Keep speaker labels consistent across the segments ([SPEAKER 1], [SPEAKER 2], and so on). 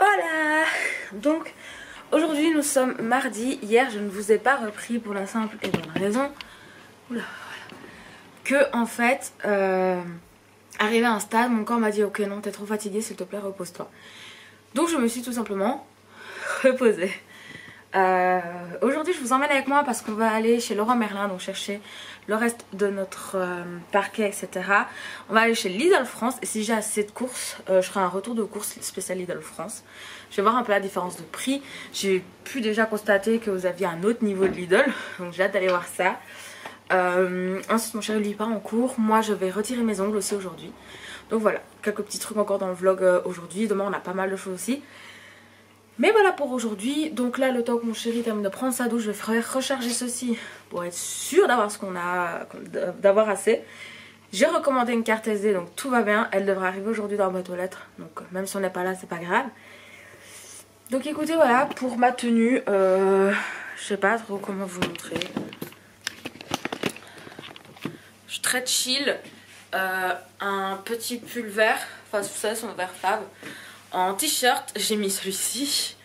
[SPEAKER 1] Voilà. Donc aujourd'hui nous sommes mardi. Hier je ne vous ai pas repris pour la simple et bonne raison que en fait arrivé à un stade mon corps m'a dit ok non t'es trop fatigué, s'il te plaît repose-toi. Donc je me suis tout simplement reposée. Aujourd'hui je vous emmène avec moi parce qu'on va aller chez Leroy Merlin, donc chercher le reste de notre parquet, etc. On va aller chez Lidl France et si j'ai assez de courses, je ferai un retour de courses spécial Lidl France. Je vais voir un peu la différence de prix. J'ai pu déjà constater que vous aviez un autre niveau de Lidl, donc j'ai hâte d'aller voir ça. Ensuite mon chéri lui part en cours, moi je vais retirer mes ongles aussi aujourd'hui. Donc voilà, quelques petits trucs encore dans le vlog aujourd'hui. Demain on a pas mal de choses aussi. Mais voilà pour aujourd'hui. Donc là le temps que mon chéri termine de prendre sa douche, je vais recharger ceci pour être sûr d'avoir ce qu'on a, d'avoir assez. J'ai recommandé une carte SD donc tout va bien. Elle devrait arriver aujourd'hui dans la boîte aux lettres. Donc même si on n'est pas là c'est pas grave. Donc écoutez voilà pour ma tenue. Je sais pas trop comment vous montrer. Je suis très chill. Un petit pull vert. Enfin vous savez son vert fave. En t-shirt, j'ai mis celui-ci.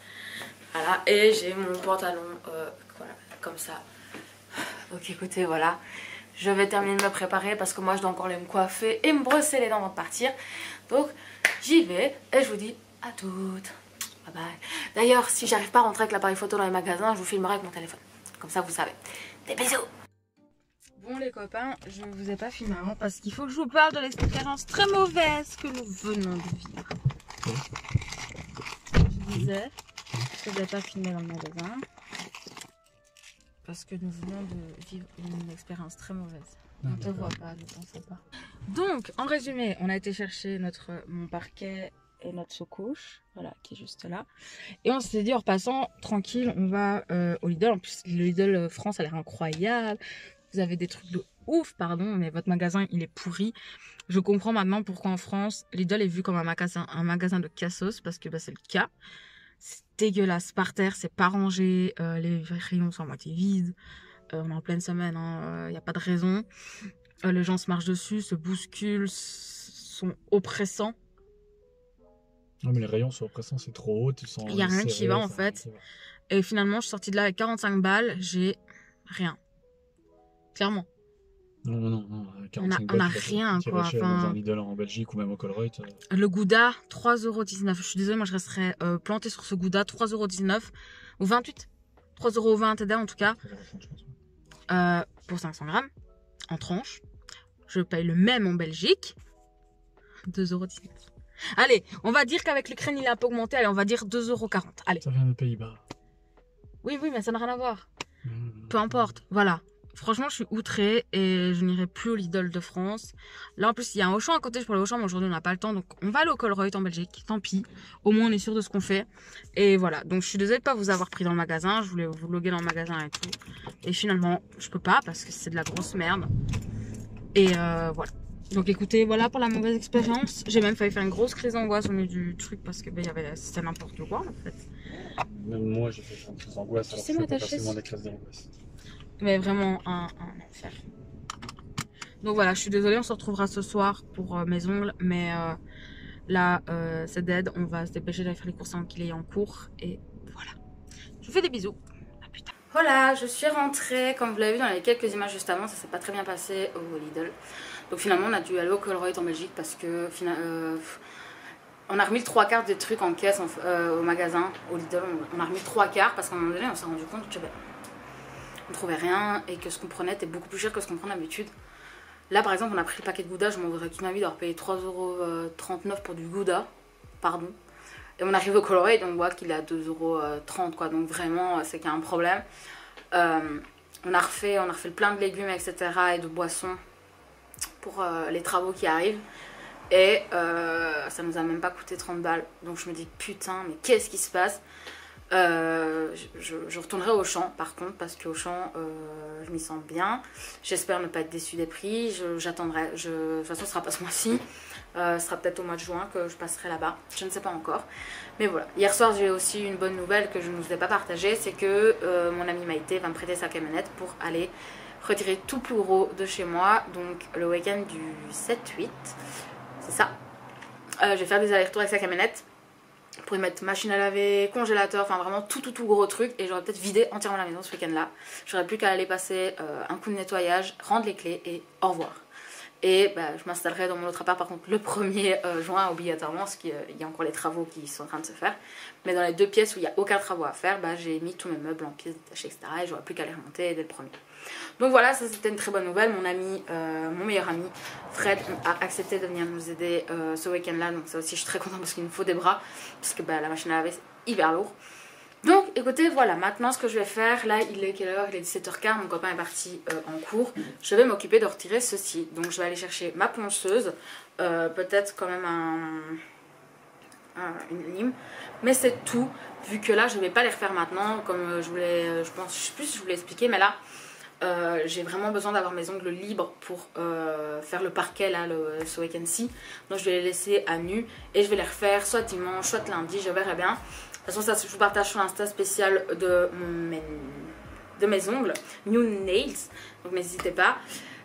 [SPEAKER 1] Voilà, et j'ai mon pantalon voilà, comme ça. Donc écoutez, voilà. Je vais terminer de me préparer parce que moi je dois encore aller me coiffer et me brosser les dents avant de partir. Donc j'y vais et je vous dis à toutes. Bye bye. D'ailleurs, si j'arrive pas à rentrer avec l'appareil photo dans les magasins, je vous filmerai avec mon téléphone. Comme ça vous savez. Des bisous. Bon les copains, je ne vous ai pas filmé avant parce qu'il faut que je vous parle de l'expérience très mauvaise que nous venons de vivre. Je disais que je n'ai pas filmé dans le magasin parce que nous venons de vivre une expérience très mauvaise. On ne te voit pas, je ne pensais pas. Donc, en résumé, on a été chercher mon parquet et notre sous-couche, voilà, qui est juste là. Et on s'est dit en repassant, tranquille, on va au Lidl. En plus, le Lidl France a l'air incroyable. Vous avez des trucs de ouf, pardon, mais votre magasin, il est pourri. Je comprends maintenant pourquoi en France, Lidl est vu comme un magasin de cassos, parce que bah, c'est le cas. C'est dégueulasse par terre, c'est pas rangé, les rayons sont à moitié vides. On est en pleine semaine, il n'y a pas de raison. Les gens se marchent dessus, se bousculent, sont oppressants.
[SPEAKER 2] Non mais les rayons sont oppressants, c'est trop haut,
[SPEAKER 1] il n'y a rien qui va en fait. Et finalement, je suis sortie de là avec 45 balles, j'ai rien. Clairement.
[SPEAKER 2] Non, 45
[SPEAKER 1] on a rien quoi.
[SPEAKER 2] Enfin, dans un Lidl en Belgique ou même au Colruyt.
[SPEAKER 1] Le Gouda, 3,19 €. Je suis désolée, moi je resterais plantée sur ce Gouda, 3,19 € ou 28. 3,20 € en tout cas. Pour 500 grammes, en tranche. Je paye le même en Belgique. 2,19 €. Allez, on va dire qu'avec l'Ukraine il a un peu augmenté. Allez, on va dire 2,40 €. Allez.
[SPEAKER 2] Ça vient des Pays-Bas.
[SPEAKER 1] Oui, mais ça n'a rien à voir. Peu importe, voilà. Franchement, je suis outrée et je n'irai plus au Lidl de France. Là, en plus, il y a un Auchan à côté. Je pourrais aller au Auchan, mais aujourd'hui, on n'a pas le temps. Donc, on va aller au Colruyt en Belgique. Tant pis. Au moins, on est sûr de ce qu'on fait. Et voilà. Donc, je suis désolée de pas vous avoir pris dans le magasin. Je voulais vous vlogger dans le magasin et tout. Et finalement, je peux pas parce que c'est de la grosse merde. Et voilà. Donc, écoutez, voilà pour la mauvaise expérience. J'ai même failli faire une grosse crise d'angoisse au milieu du truc parce que c'était n'importe quoi en fait.
[SPEAKER 2] Même moi, j'ai fait une crise d'angoisse. Alors que je fais pas facilement des crises d'angoisse.
[SPEAKER 1] Mais vraiment un enfer. Donc voilà, je suis désolée, on se retrouvera ce soir pour mes ongles. Mais là, c'est dead. On va se dépêcher d'aller faire les courses qu'il est en cours. Et voilà. Je vous fais des bisous. À plus tard. Voilà, je suis rentrée. Comme vous l'avez vu dans les quelques images juste avant, ça s'est pas très bien passé au Lidl. Donc finalement, on a dû aller au Colruyt en Belgique parce que on a remis le 3/4 des trucs en caisse au magasin, au Lidl. On a remis le 3/4 parce qu'à un moment donné, on s'est rendu compte que on trouvait rien et que ce qu'on prenait était beaucoup plus cher que ce qu'on prend d'habitude. Là par exemple on a pris le paquet de Gouda, je m'en voudrais toute ma vie d'avoir payé 3,39 € pour du Gouda, pardon. Et on arrive au Colruyt et on voit qu'il est à 2,30 € quoi, donc vraiment c'est qu'il y a un problème. On a refait le plein de légumes etc. et de boissons pour les travaux qui arrivent. Et ça nous a même pas coûté 30 balles, donc je me dis putain mais qu'est-ce qui se passe. Je retournerai au Auchan par contre parce qu'au Auchan je m'y sens bien. J'espère ne pas être déçue des prix. J'attendrai. De toute façon ce sera pas ce mois-ci. Ce sera peut-être au mois de juin que je passerai là-bas. Je ne sais pas encore. Mais voilà. Hier soir j'ai aussi une bonne nouvelle que je ne vous ai pas partagée. C'est que mon amie Maïté va me prêter sa camionnette pour aller retirer tout plus gros de chez moi. Donc le week-end du 7-8. C'est ça. Je vais faire des allers-retours avec sa camionnette. pour y mettre machine à laver, congélateur, enfin vraiment tout gros truc. Et j'aurais peut-être vidé entièrement la maison ce week-end-là. J'aurais plus qu'à aller passer un coup de nettoyage, rendre les clés et au revoir. Et bah, je m'installerai dans mon autre appart par contre le 1er juin obligatoirement, parce qu'il y a encore les travaux qui sont en train de se faire. Mais dans les 2 pièces où il n'y a aucun travaux à faire, bah, j'ai mis tous mes meubles en pièces détachées, etc. Et j'aurai plus qu'à les remonter dès le 1er. Donc voilà, ça c'était une très bonne nouvelle. Mon ami, mon meilleur ami Fred a accepté de venir nous aider ce week-end-là. Donc ça aussi je suis très contente parce qu'il me faut des bras, parce que bah, la machine à laver c'est hyper lourd. Donc écoutez, voilà, maintenant ce que je vais faire, là il est quelle heure? Il est 17h15, mon copain est parti en cours. Je vais m'occuper de retirer ceci. Donc je vais aller chercher ma ponceuse, peut-être quand même une lime. Mais c'est tout, vu que là je ne vais pas les refaire maintenant, comme je voulais, je sais plus si je voulais expliquer, mais là j'ai vraiment besoin d'avoir mes ongles libres pour faire le parquet là ce week-end-ci. Donc je vais les laisser à nu et je vais les refaire soit dimanche, soit lundi, je verrai bien. De toute façon, ça, je vous partage sur Insta spécial de mes ongles, New Nails, donc n'hésitez pas.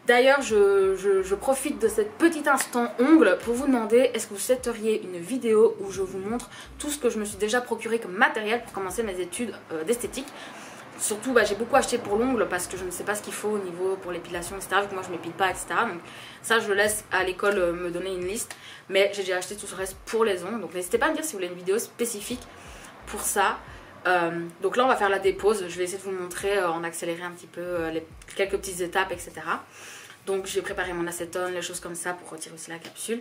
[SPEAKER 1] D'ailleurs, je profite de cet petit instant ongle pour vous demander, est-ce que vous souhaiteriez une vidéo où je vous montre tout ce que je me suis déjà procuré comme matériel pour commencer mes études d'esthétique. Surtout, bah, j'ai beaucoup acheté pour l'ongle parce que je ne sais pas ce qu'il faut au niveau pour l'épilation, etc. Vu que moi je ne m'épile pas, etc. Donc ça, je laisse à l'école me donner une liste. Mais j'ai déjà acheté tout ce reste pour les ongles. Donc n'hésitez pas à me dire si vous voulez une vidéo spécifique pour ça. Donc là on va faire la dépose, je vais essayer de vous montrer en accéléré un petit peu quelques petites étapes, etc. Donc j'ai préparé mon acétone, les choses comme ça pour retirer aussi la capsule.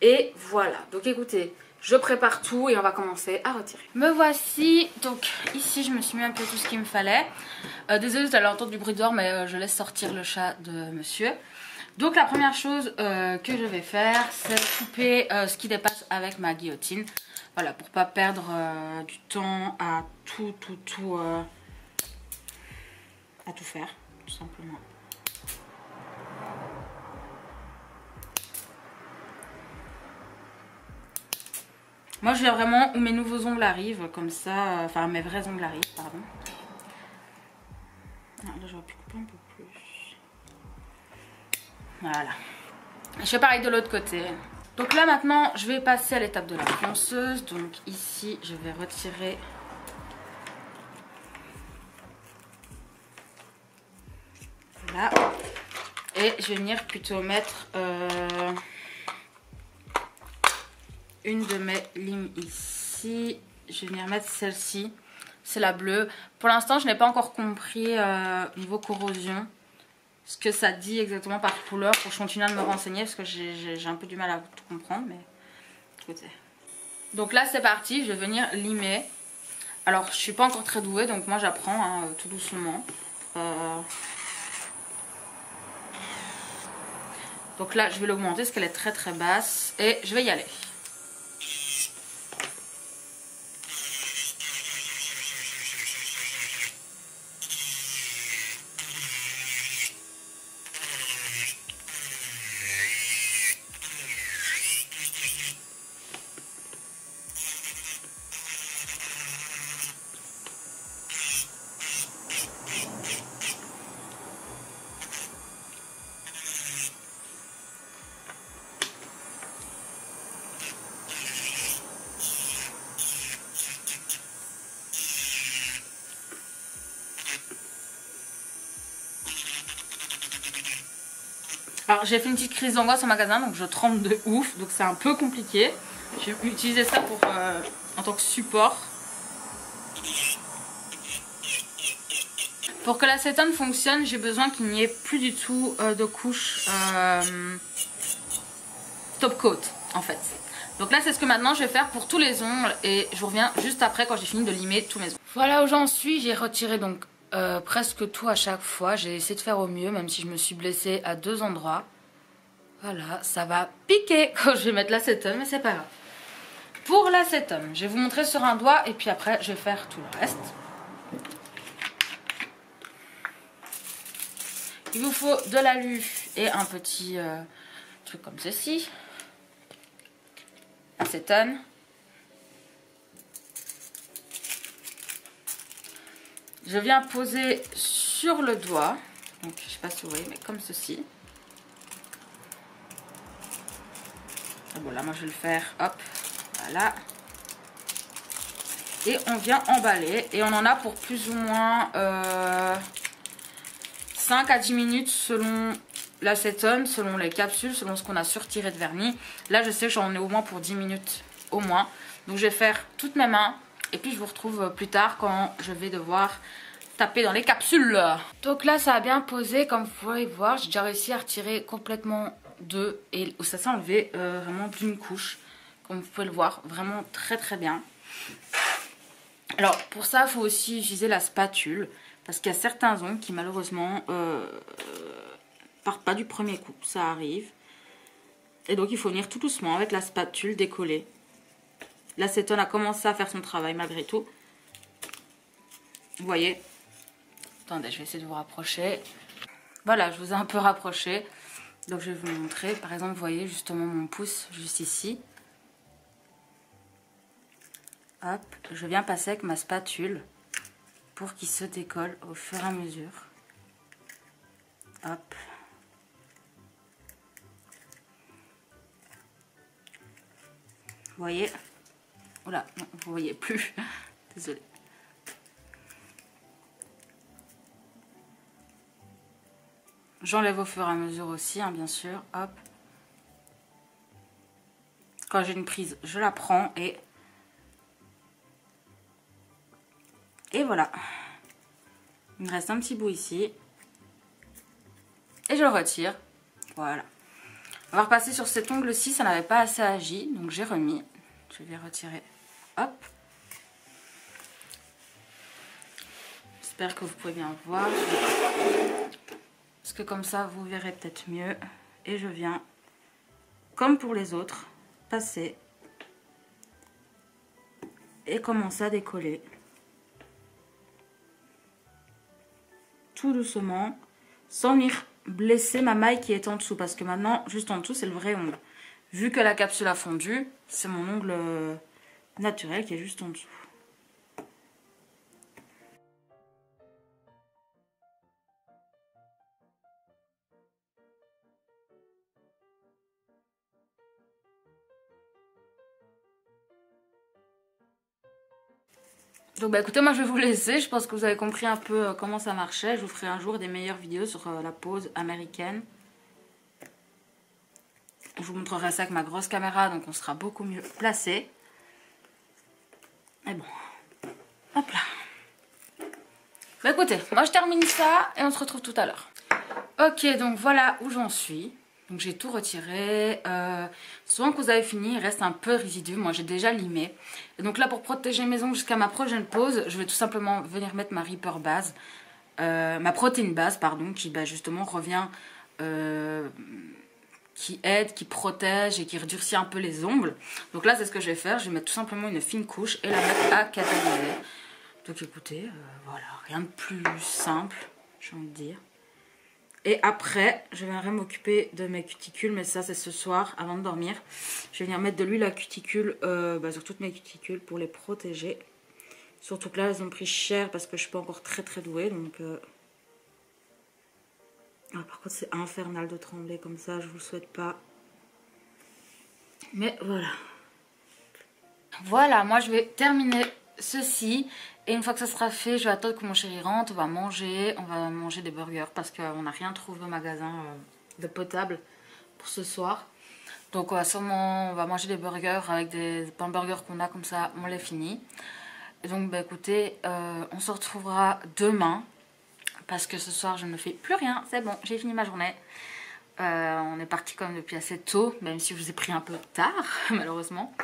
[SPEAKER 1] Et voilà, donc écoutez, je prépare tout et on va commencer à retirer. Me voici, donc ici je me suis mis un peu tout ce qu'il me fallait. Désolée, vous allez entendre du bruit dehors, mais je laisse sortir le chat de monsieur. Donc la première chose que je vais faire, c'est couper ce qui dépasse avec ma guillotine. Voilà, pour pas perdre du temps à tout faire, tout simplement. Moi, je vais vraiment où mes nouveaux ongles arrivent, comme ça, enfin mes vrais ongles arrivent, pardon. Ah, là, j'aurais pu couper un peu plus. Voilà. Je fais pareil de l'autre côté. Donc là maintenant je vais passer à l'étape de la ponceuse. Donc ici je vais retirer là. Et je vais venir plutôt mettre une de mes limes ici. Je vais venir mettre celle-ci. C'est la bleue. Pour l'instant je n'ai pas encore compris niveau corrosion ce que ça dit exactement par couleur. Pour continuer à me renseigner parce que j'ai un peu du mal à tout comprendre, mais écoutez. Donc là c'est parti, je vais venir limer. Alors je suis pas encore très douée, donc moi j'apprends hein, tout doucement. Donc là je vais l'augmenter parce qu'elle est très basse et je vais y aller. Alors j'ai fait une petite crise d'angoisse au magasin, donc je tremble de ouf, donc c'est un peu compliqué. Je vais utiliser ça pour, en tant que support. Pour que l'acétone fonctionne, j'ai besoin qu'il n'y ait plus du tout de couche top coat en fait. Donc là c'est ce que maintenant je vais faire pour tous les ongles et je vous reviens juste après quand j'ai fini de limer tous mes ongles. Voilà où j'en suis, j'ai retiré donc presque tout à chaque fois. J'ai essayé de faire au mieux même si je me suis blessée à 2 endroits. Voilà, ça va piquer quand je vais mettre l'acétone mais c'est pas grave. Pour l'acétone, je vais vous montrer sur un doigt et puis après je vais faire tout le reste. Il vous faut de l'alu et un petit truc comme ceci. Acétone. Je viens poser sur le doigt. Donc je sais pas si vous voyez, mais comme ceci. Bon là moi je vais le faire, hop, voilà. Et on vient emballer. Et on en a pour plus ou moins 5 à 10 minutes selon l'acétone, selon les capsules, selon ce qu'on a surtiré de vernis. Là, je sais que j'en ai au moins pour 10 minutes au moins. Donc, je vais faire toutes mes mains. Et puis, je vous retrouve plus tard quand je vais devoir taper dans les capsules. Donc là, ça a bien posé. Comme vous pouvez voir, j'ai déjà réussi à retirer complètement deux. Et ça s'est enlevé vraiment d'une couche. Comme vous pouvez le voir, vraiment très très bien. Alors, pour ça, il faut aussi utiliser la spatule. Parce qu'il y a certains ongles qui, malheureusement, partent pas du premier coup. Ça arrive. Et donc, il faut venir tout doucement avec la spatule décoller. L'acétone a commencé à faire son travail malgré tout. Vous voyez? Attendez, je vais essayer de vous rapprocher. Voilà, je vous ai un peu rapproché. Donc, je vais vous montrer. Par exemple, vous voyez justement mon pouce juste ici. Hop, je viens passer avec ma spatule pour qu'il se décolle au fur et à mesure. Hop. Vous voyez? Oula, non, vous voyez plus. Désolée. J'enlève au fur et à mesure aussi, hein, bien sûr. Hop. Quand j'ai une prise, je la prends et voilà. Il me reste un petit bout ici. Et je le retire. Voilà. On va repasser sur cet ongle-ci. Ça n'avait pas assez agi. Donc j'ai remis. Je vais retirer. Hop. J'espère que vous pouvez bien voir. Parce que comme ça, vous verrez peut-être mieux. Et je viens, comme pour les autres, passer. Et commencer à décoller. Tout doucement, sans venir blesser ma maille qui est en dessous, parce que maintenant juste en dessous c'est le vrai ongle. Vu que la capsule a fondu, c'est mon ongle naturel qui est juste en dessous. Donc bah écoutez, moi je vais vous laisser. Je pense que vous avez compris un peu comment ça marchait. Je vous ferai un jour des meilleures vidéos sur la pose américaine. Je vous montrerai ça avec ma grosse caméra, donc on sera beaucoup mieux placé. Et bon, hop là. Bah écoutez, moi je termine ça et on se retrouve tout à l'heure. Ok, donc voilà où j'en suis. Donc j'ai tout retiré. Souvent que vous avez fini, il reste un peu de résidu. Moi j'ai déjà limé. Et donc là pour protéger mes ongles jusqu'à ma prochaine pause, je vais tout simplement venir mettre ma Reaper base. Ma protéine base, pardon, qui bah, justement revient... qui aide, qui protège et qui redurcit un peu les ongles. Donc là c'est ce que je vais faire. Je vais mettre tout simplement une fine couche et la mettre à catalyser. Donc écoutez, voilà, rien de plus simple, j'ai envie de dire. Et après, je viendrai m'occuper de mes cuticules, mais ça c'est ce soir, avant de dormir. Je vais venir mettre de l'huile à cuticule sur toutes mes cuticules pour les protéger. Surtout que là, elles ont pris cher parce que je suis pas encore très très douée. Donc, par contre, c'est infernal de trembler comme ça, je vous le souhaite pas. Mais voilà. Voilà, moi je vais terminer ceci. Et une fois que ça sera fait, je vais attendre que mon chéri rentre. On va manger des burgers parce qu'on n'a rien trouvé au magasin de potable pour ce soir. Donc on va manger des burgers avec des pains burgers qu'on a comme ça, on les finit. Et donc bah écoutez, on se retrouvera demain parce que ce soir je ne fais plus rien. C'est bon, j'ai fini ma journée. On est parti quand même depuis assez tôt, même si je vous ai pris un peu tard, malheureusement.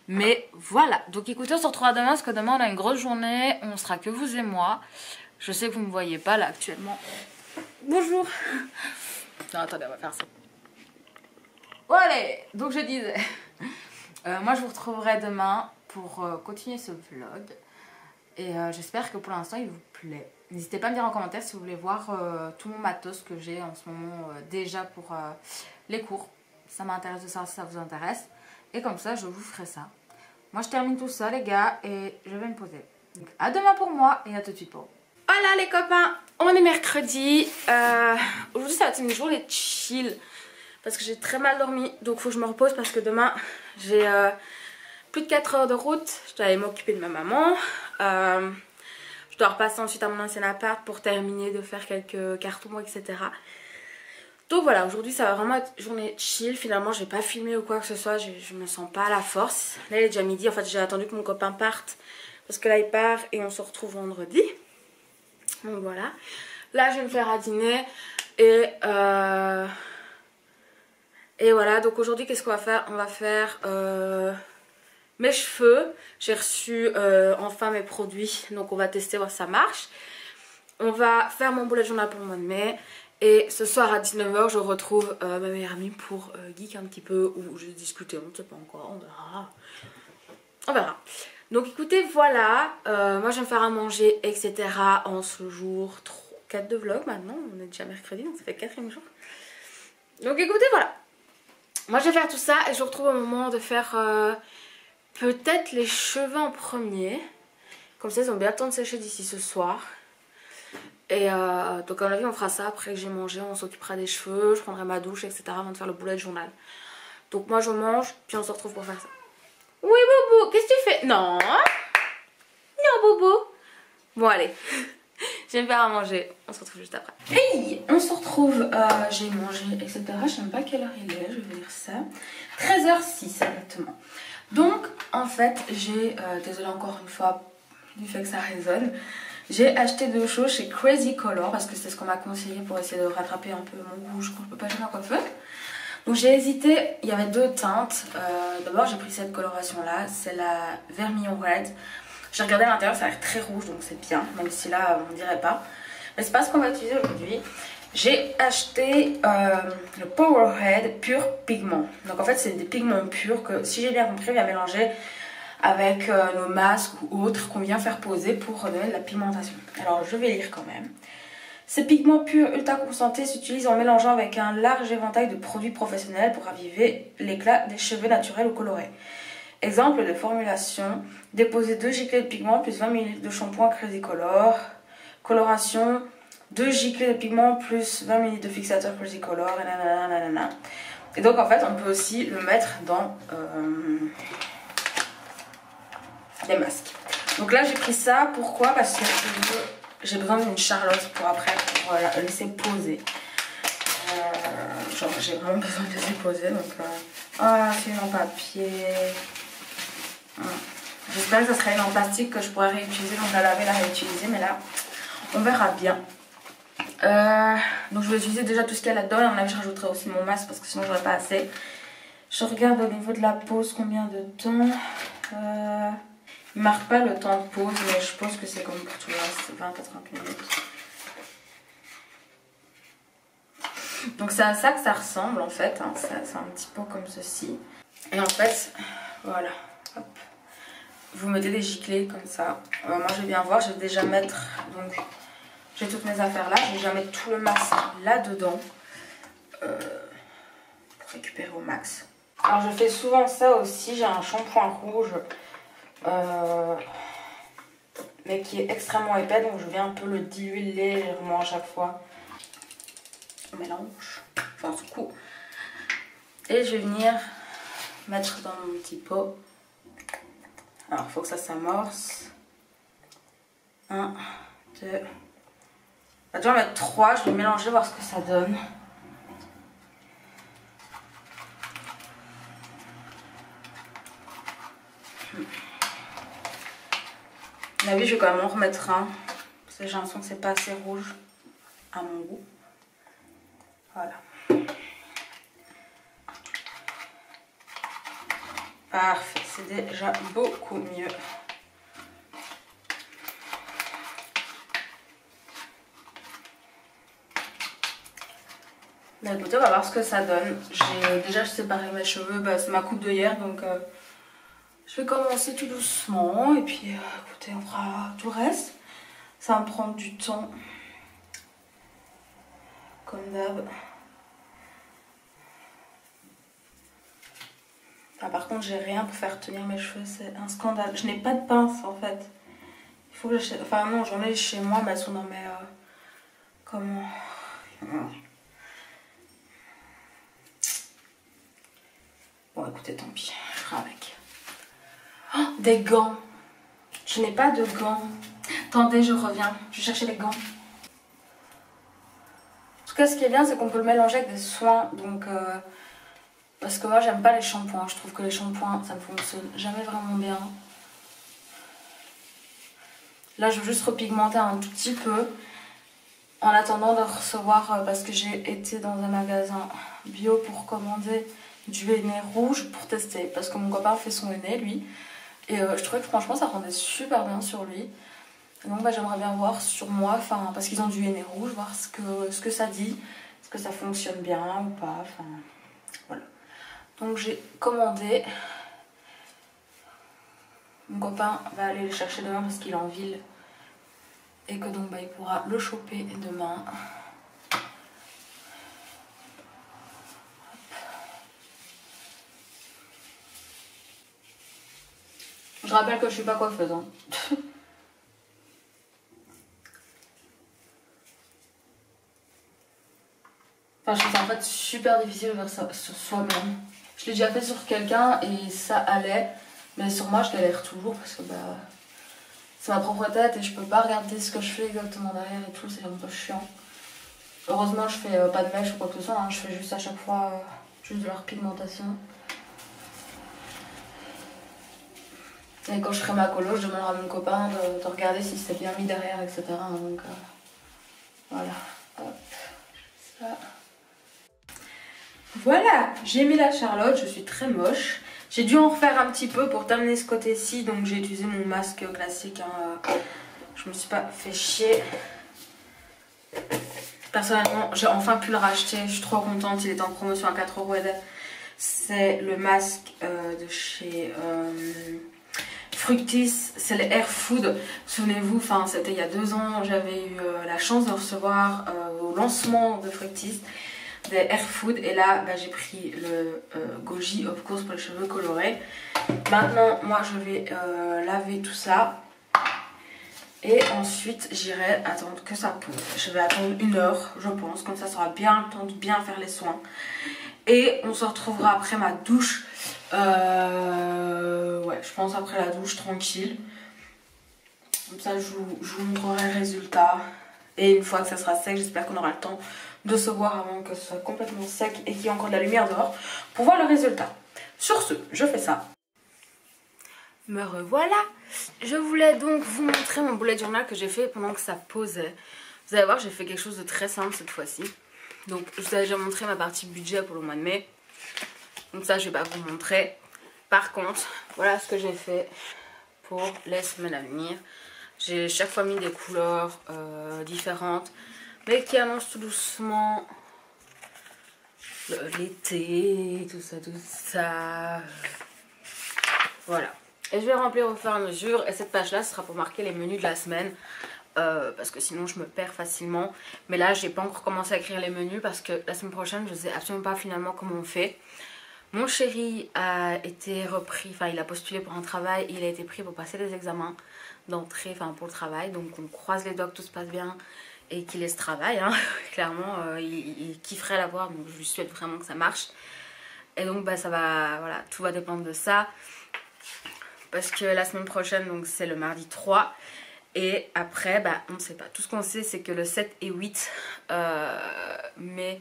[SPEAKER 1] Mais voilà, donc écoutez, on se retrouvera demain, parce que demain on a une grosse journée, on sera que vous et moi. Je sais que vous ne me voyez pas là actuellement. Bonjour. Non, attendez, on va faire ça. Bon allez, donc je disais, moi je vous retrouverai demain pour continuer ce vlog. Et j'espère que pour l'instant il vous plaît. N'hésitez pas à me dire en commentaire si vous voulez voir tout mon matos que j'ai en ce moment déjà pour les cours. Ça m'intéresse de savoir si ça vous intéresse. Et comme ça, je vous ferai ça. Moi, je termine tout ça, les gars, et je vais me poser. Donc, à demain pour moi et à tout de suite pour vous. Voilà les copains, on est mercredi. Aujourd'hui, ça va être une journée chill. Parce que j'ai très mal dormi. Donc, il faut que je me repose parce que demain, j'ai Plus de 4 heures de route, je dois aller m'occuper de ma maman. Je dois repasser ensuite à mon ancien appart pour terminer de faire quelques cartons, etc. Donc voilà, aujourd'hui ça va vraiment être journée chill. Finalement je vais pas filmer ou quoi que ce soit, je me sens pas à la force. Là il est déjà midi, en fait j'ai attendu que mon copain parte parce que là il part et on se retrouve vendredi. Donc voilà, là je vais me faire à dîner et voilà. Donc aujourd'hui qu'est-ce qu'on va faire? On va faire mes cheveux. J'ai reçu enfin mes produits, donc on va tester voir si ça marche. On va faire mon bullet journal pour le mois de mai. Et ce soir à 19 h, je retrouve ma meilleure amie pour geek un petit peu, ou je vais discuter, on ne sait pas encore, on verra. On verra. Donc écoutez, voilà, moi je vais me faire à manger, etc. en ce jour 4 de vlog maintenant, on est déjà mercredi, donc ça fait 4e jour. Donc écoutez, voilà. Moi je vais faire tout ça et je retrouve au moment de faire peut-être les cheveux en premier. Comme ça ils ont bien le temps de sécher d'ici ce soir. Et donc à mon avis on fera ça après que j'ai mangé, on s'occupera des cheveux, je prendrai ma douche, etc. avant de faire le bullet journal. Donc moi je mange, puis on se retrouve pour faire ça. Oui Bobo, qu'est-ce que tu fais? Non. Non Bobo. Bon allez, je vais me faire à manger, on se retrouve juste après. Hey, on se retrouve, j'ai mangé, etc. Je sais même pas quelle heure il est, je vais vous dire ça. 13h06 exactement. Donc en fait j'ai, désolée encore une fois du fait que ça résonne. J'ai acheté 2 choses chez Crazy Color parce que c'est ce qu'on m'a conseillé pour essayer de rattraper un peu mon rouge quand je peux pas faire un coiffeur. Donc j'ai hésité, il y avait 2 teintes. D'abord j'ai pris cette coloration là, c'est la Vermillon Red. J'ai regardé à l'intérieur, ça a l'air très rouge donc c'est bien, même si là on dirait pas. Mais c'est pas ce qu'on va utiliser aujourd'hui. J'ai acheté le Powerhead Pure Pigment. Donc en fait c'est des pigments purs que si j'ai bien compris, on va mélanger avec nos masques ou autres qu'on vient faire poser pour donner de la pigmentation. Alors je vais lire quand même. Ces pigments purs ultra concentrés s'utilisent en mélangeant avec un large éventail de produits professionnels pour raviver l'éclat des cheveux naturels ou colorés. Exemple de formulation: déposer 2 giclées de pigments plus 20 ml de shampoing Crazy Color. Coloration: 2 giclées de pigments plus 20 ml de fixateur Crazy Color. Et donc en fait on peut aussi le mettre dans les masques. Donc là j'ai pris ça, pourquoi? Parce que j'ai besoin d'une charlotte pour après pour la laisser poser. Genre j'ai vraiment besoin de laisser poser donc ah c'est en papier. J'espère que ça sera une en plastique que je pourrais réutiliser, donc la laver, la réutiliser, mais là on verra bien. Donc je vais utiliser déjà tout ce qu'il y a là-dedans et à mon avis je rajouterai aussi mon masque parce que sinon j'aurais pas assez. Je regarde au niveau de la pause combien de temps. Il marque pas le temps de pause, mais je pense que c'est comme pour tout le reste, 20 à 30 minutes. Donc c'est à ça que ça ressemble en fait, hein. C'est un petit pot comme ceci. Et en fait, voilà, hop. Vous mettez des giclées comme ça. Moi je vais bien voir, je vais déjà mettre, donc j'ai toutes mes affaires là, je vais déjà mettre tout le masque là-dedans pour récupérer au max. Alors je fais souvent ça aussi, j'ai un shampoing rouge. Mais qui est extrêmement épais, donc je viens un peu le diluer légèrement à chaque fois. On mélange, enfin ce coup. Et je vais venir mettre dans mon petit pot. Alors il faut que ça s'amorce. 1, 2. On va déjà en mettre 3, je vais mélanger, voir ce que ça donne. À mon avis, je vais quand même en remettre un. Parce que j'ai l'impression que c'est pas assez rouge à mon goût. Voilà. Parfait, c'est déjà beaucoup mieux. Bah écoutez, on va voir ce que ça donne. J'ai déjà séparé mes cheveux, bah, c'est ma coupe de hier, donc je vais commencer tout doucement. Et puis écoutez, on fera tout le reste. Ça va me prendre du temps, comme d'hab. Ah, par contre, j'ai rien pour faire tenir mes cheveux, c'est un scandale. Je n'ai pas de pince en fait. Il faut que j'achète. Enfin, non, j'en ai chez moi, mais elles sont dans mes. Comment. Bon, écoutez, tant pis, je ferai avec. Oh, des gants. Je n'ai pas de gants. Attendez, je reviens. Je vais chercher les gants. En tout cas, ce qui est bien, c'est qu'on peut le mélanger avec des soins. Donc, parce que moi, j'aime pas les shampoings. Je trouve que les shampoings, ça ne fonctionne jamais vraiment bien. Là, je veux juste repigmenter un tout petit peu. En attendant de recevoir, parce que j'ai été dans un magasin bio pour commander du henné rouge pour tester. Parce que mon copain fait son henné, lui. Et je trouvais que franchement, ça rendait super bien sur lui. Et donc, j'aimerais bien voir sur moi, parce qu'ils ont du henné rouge, voir ce que ça dit. Est-ce que ça fonctionne bien ou pas. Voilà. Donc, j'ai commandé. Mon copain va aller le chercher demain parce qu'il est en ville. Et que donc il pourra le choper demain. Je rappelle que je suis pas coiffeuse. Hein. Enfin, je trouve ça en fait super difficile de faire ça sur soi-même. Je l'ai déjà fait sur quelqu'un et ça allait. Mais sur moi, je galère toujours parce que c'est ma propre tête et je peux pas regarder ce que je fais exactement derrière et tout, c'est un peu chiant. Heureusement, je fais pas de mèche ou quoi que ce soit, hein. Je fais juste à chaque fois juste de la repigmentation. Et quand je ferai ma colo, je demanderai à mon copain de regarder si c'est bien mis derrière, etc. Donc voilà. Hop. Ça. Voilà, j'ai mis la Charlotte, je suis très moche. J'ai dû en refaire un petit peu pour terminer ce côté-ci, donc j'ai utilisé mon masque classique. Hein. Je me suis pas fait chier. Personnellement, j'ai enfin pu le racheter, je suis trop contente, il est en promotion à 4 €. C'est le masque de chez Fructis, c'est le Air Food. Souvenez-vous, c'était il y a 2 ans, j'avais eu la chance de recevoir au lancement de Fructis des Air Food et là j'ai pris le Goji of course pour les cheveux colorés. Maintenant moi je vais laver tout ça et ensuite j'irai attendre que ça pose. Je vais attendre 1 heure je pense, comme ça aura bien le temps de bien faire les soins et on se retrouvera après ma douche. Ouais, je pense après la douche tranquille, comme ça je vous montrerai le résultat et une fois que ça sera sec, j'espère qu'on aura le temps de se voir avant que ce soit complètement sec et qu'il y ait encore de la lumière dehors pour voir le résultat. Sur ce, je fais ça. Me revoilà. Je voulais donc vous montrer mon bullet journal que j'ai fait pendant que ça posait. Vous allez voir, j'ai fait quelque chose de très simple cette fois-ci. Donc je vous ai déjà montré ma partie budget pour le mois de mai. Donc ça je vais pas vous montrer. Par contre, voilà ce que j'ai fait pour les semaines à venir. J'ai chaque fois mis des couleurs différentes, mais qui annoncent tout doucement l'été, tout ça. Voilà. Et je vais remplir au fur et à mesure. Et cette page-là sera pour marquer les menus de la semaine. Parce que sinon je me perds facilement. Mais là, j'ai pas encore commencé à écrire les menus parce que la semaine prochaine, je sais absolument pas finalement comment on fait. Mon chéri a été repris, il a postulé pour un travail et il a été pris pour passer des examens d'entrée, pour le travail. Donc on croise les doigts que tout se passe bien et qu'il ait ce travail. Hein. Clairement, il kifferait l'avoir, donc je lui souhaite vraiment que ça marche. Et donc ça va, voilà, tout va dépendre de ça. Parce que la semaine prochaine, donc c'est le mardi 3. Et après, on ne sait pas. Tout ce qu'on sait, c'est que le 7 et 8 mai,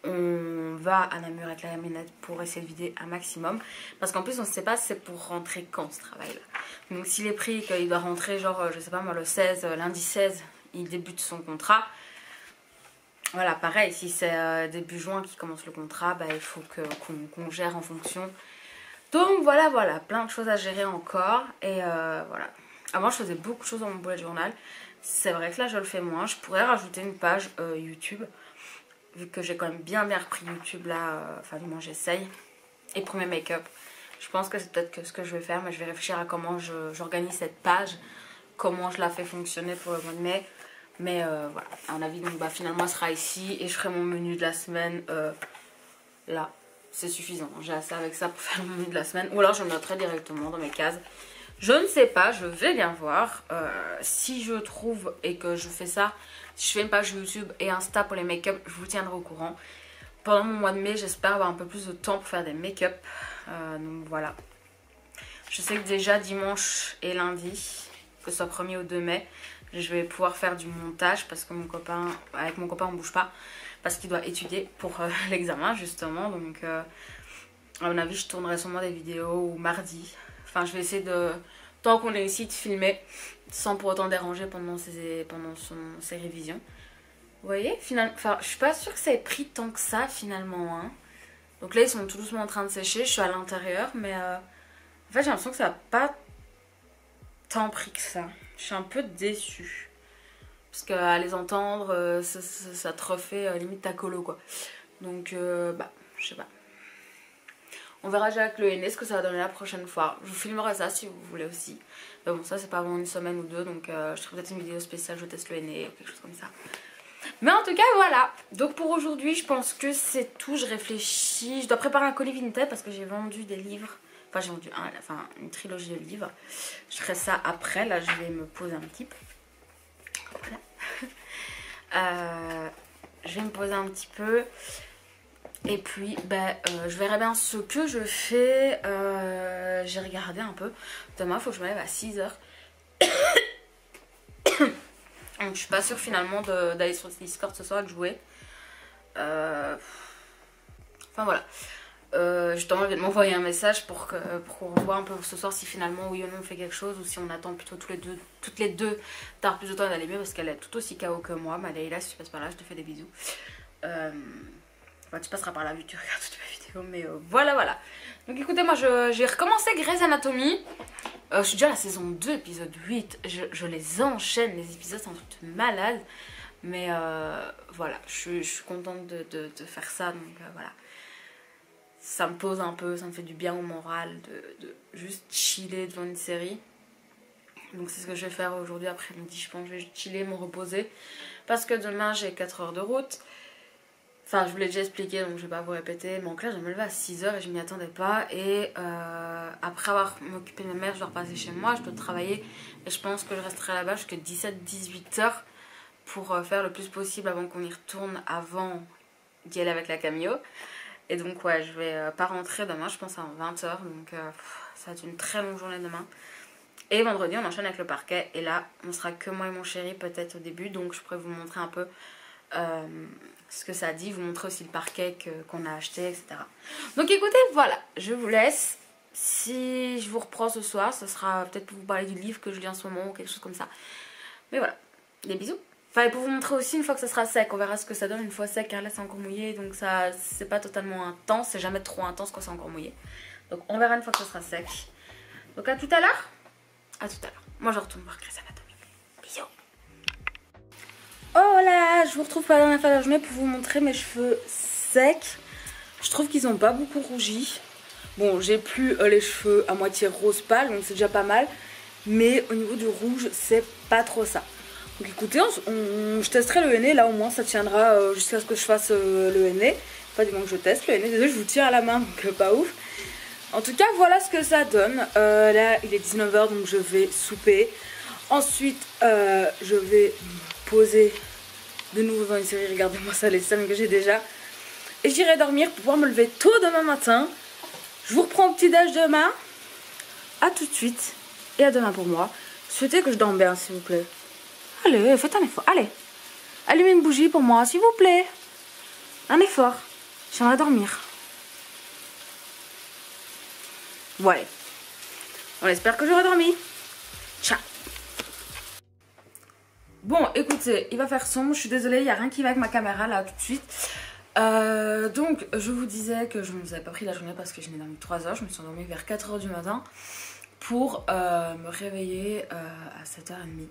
[SPEAKER 1] on va à Namur avec la camionnette pour essayer de vider un maximum. Parce qu'en plus, on ne sait pas c'est pour rentrer quand ce travail-là. Donc s'il est pris, qu'il doit rentrer genre, je sais pas moi, le 16, lundi 16, il débute son contrat. Voilà, pareil, si c'est début juin qui commence le contrat, il faut qu'on gère en fonction. Donc voilà, plein de choses à gérer encore. Et voilà. Avant, je faisais beaucoup de choses dans mon bullet journal. C'est vrai que là, je le fais moins. Je pourrais rajouter une page YouTube. Vu que j'ai quand même bien repris YouTube là. Du moins, j'essaye. Et pour mes make-up. Je pense que c'est peut-être ce que je vais faire. Mais je vais réfléchir à comment j'organise cette page. Comment je la fais fonctionner pour le mois de mai. Mais voilà. À mon avis, donc, finalement, elle sera ici. Et je ferai mon menu de la semaine là. C'est suffisant. J'ai assez avec ça pour faire mon menu de la semaine. Ou alors, je le noterai directement dans mes cases. Je ne sais pas, je vais bien voir. Si je trouve et que je fais ça, si je fais une page YouTube et Insta pour les make-up, je vous tiendrai au courant. Pendant mon mois de mai, j'espère avoir un peu plus de temps pour faire des make-up. Donc voilà. Je Je sais que déjà dimanche et lundi, que ce soit 1er ou 2 mai, je vais pouvoir faire du montage parce que avec mon copain on bouge pas parce qu'il doit étudier pour l'examen justement. Donc à mon avis je tournerai sûrement des vidéos ou mardi. Enfin je vais essayer de, tant qu'on est ici, de filmer sans pour autant déranger pendant ses révisions. Vous voyez, finalement, enfin je suis pas sûre que ça ait pris tant que ça finalement, hein. Donc là ils sont tout doucement en train de sécher, je suis à l'intérieur mais en fait j'ai l'impression que ça n'a pas tant pris que ça. Je suis un peu déçue. Parce qu'à les entendre, ça te refait limite ta colo quoi. Donc bah, je sais pas. On verra déjà avec le henné ce que ça va donner la prochaine fois. Je vous filmerai ça si vous voulez aussi. Mais bon, ça c'est pas avant une semaine ou deux. Donc je ferai peut-être une vidéo spéciale, je teste le henné ou quelque chose comme ça. Mais en tout cas voilà. Donc pour aujourd'hui je pense que c'est tout. Je réfléchis. Je dois préparer un colis Vinted parce que j'ai vendu des livres. Enfin j'ai vendu une trilogie de livres. Je ferai ça après. Là je vais me poser un petit peu. Voilà. Je vais me poser un petit peu. Et puis je verrai bien ce que je fais. J'ai regardé un peu. Demain il faut que je me lève à 6h. Donc je suis pas sûre finalement d'aller sur Discord ce soir et de jouer. Enfin voilà. Justement, elle vient de m'envoyer un message pour qu'on voit un peu ce soir si finalement oui ou non on fait quelque chose ou si on attend plutôt toutes les deux d'avoir plus de temps d'aller mieux parce qu'elle est tout aussi KO que moi. Mais Leïla, si tu passes par là, je te fais des bisous. Enfin, tu passeras par là vu que tu regardes toutes mes vidéos, mais voilà. Donc écoutez, moi j'ai recommencé Grey's Anatomy. Je suis déjà à la saison 2, épisode 8. Je les enchaîne, les épisodes, c'est un truc de malade. Mais voilà, je suis contente de faire ça, donc voilà. Ça me pose un peu, ça me fait du bien au moral de juste chiller devant une série. Donc c'est ce que je vais faire aujourd'hui après-midi, je pense. Je vais chiller, me reposer. Parce que demain j'ai 4 heures de route. Enfin je vous l'ai déjà expliqué donc je vais pas vous répéter. Mais en clair je vais me lever à 6h et je m'y attendais pas. Et après avoir m'occupé de ma mère je dois repasser chez moi, je dois travailler. Et je pense que je resterai là-bas jusqu'à 17-18h pour faire le plus possible avant qu'on y retourne, avant d'y aller avec la camio. Et donc ouais, je vais pas rentrer demain, je pense à 20h. Donc ça va être une très longue journée demain. Et vendredi on enchaîne avec le parquet. Et là on sera que moi et mon chéri peut-être au début. Donc je pourrais vous montrer un peu ce que ça dit. Vous montrer aussi le parquet qu'on a acheté, etc. Donc écoutez, voilà, je vous laisse. Si je vous reprends ce soir, ce sera peut-être pour vous parler du livre que je lis en ce moment ou quelque chose comme ça. Mais voilà, des bisous. Enfin, et pour vous montrer aussi une fois que ça sera sec, on verra ce que ça donne une fois sec, car là c'est encore mouillé, donc ça c'est pas totalement intense, c'est jamais trop intense quand c'est encore mouillé. Donc on verra une fois que ça sera sec. Donc à tout à l'heure. À tout à l'heure. Moi je retourne voir Grey's Anatomy. Bisous. Oh là, je vous retrouve pour la dernière fois de la journée pour vous montrer mes cheveux secs. Je trouve qu'ils ont pas beaucoup rougi. Bon, j'ai plus les cheveux à moitié rose pâle, donc c'est déjà pas mal. Mais au niveau du rouge, c'est pas trop ça. Donc écoutez, je testerai le henné, là au moins ça tiendra jusqu'à ce que je fasse le henné. Pas du moins que je teste le henné, désolé je vous tiens à la main donc pas ouf. En tout cas voilà ce que ça donne. Là il est 19h donc je vais souper. Ensuite je vais me poser de nouveau dans une série, regardez-moi ça les scènes que j'ai déjà. Et j'irai dormir pour pouvoir me lever tôt demain matin. Je vous reprends au petit déj demain. A tout de suite et à demain pour moi. Souhaitez que je dorme bien s'il vous plaît. Allez, faites un effort, allez. Allumez une bougie pour moi, s'il vous plaît. Un effort. J'aimerais dormir. Voilà. On espère que j'aurai dormi. Ciao. Bon, écoutez, il va faire sombre. Je suis désolée, il n'y a rien qui va avec ma caméra là tout de suite. Donc, je vous disais que je ne vous avais pas pris la journée parce que je n'ai dormi 3 heures. Je me suis endormie vers 4h du matin pour me réveiller à 7h30.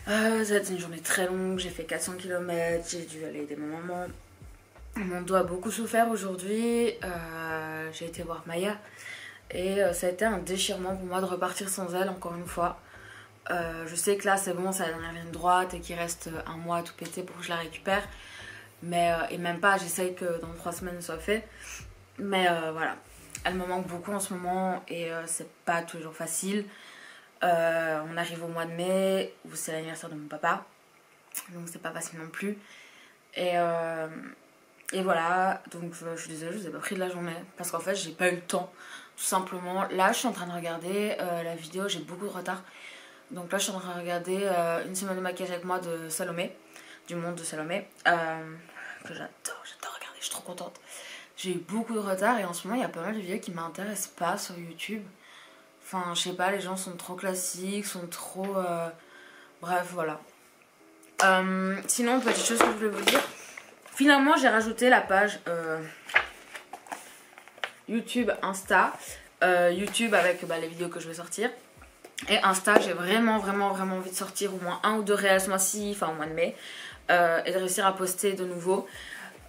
[SPEAKER 1] Ça a été une journée très longue, j'ai fait 400 km, j'ai dû aller aider ma maman. Mon doigt a beaucoup souffert aujourd'hui, j'ai été voir Maya et ça a été un déchirement pour moi de repartir sans elle encore une fois. Je sais que là c'est bon, c'est la dernière ligne droite et qu'il reste un mois à tout péter pour que je la récupère. Mais, et même pas, j'essaye que dans 3 semaines ce soit fait. Mais voilà, elle me manque beaucoup en ce moment et c'est pas toujours facile. On arrive au mois de mai où c'est l'anniversaire de mon papa, donc c'est pas facile non plus. Et voilà, donc je suis désolée, je vous ai pas pris de la journée parce qu'en fait j'ai pas eu le temps tout simplement. Là je suis en train de regarder la vidéo, j'ai beaucoup de retard. Donc là je suis en train de regarder une semaine de maquillage avec moi de Salomé, du monde de Salomé, que j'adore regarder, je suis trop contente. J'ai eu beaucoup de retard et en ce moment il y a pas mal de vidéos qui m'intéressent pas sur YouTube. Enfin je sais pas, les gens sont trop classiques, sont trop... Bref voilà. Sinon petite chose que je voulais vous dire, finalement j'ai rajouté la page YouTube, Insta, YouTube avec les vidéos que je vais sortir. Et Insta, j'ai vraiment envie de sortir au moins 1 ou 2 réels ce mois-ci, enfin au mois de mai, et de réussir à poster de nouveau.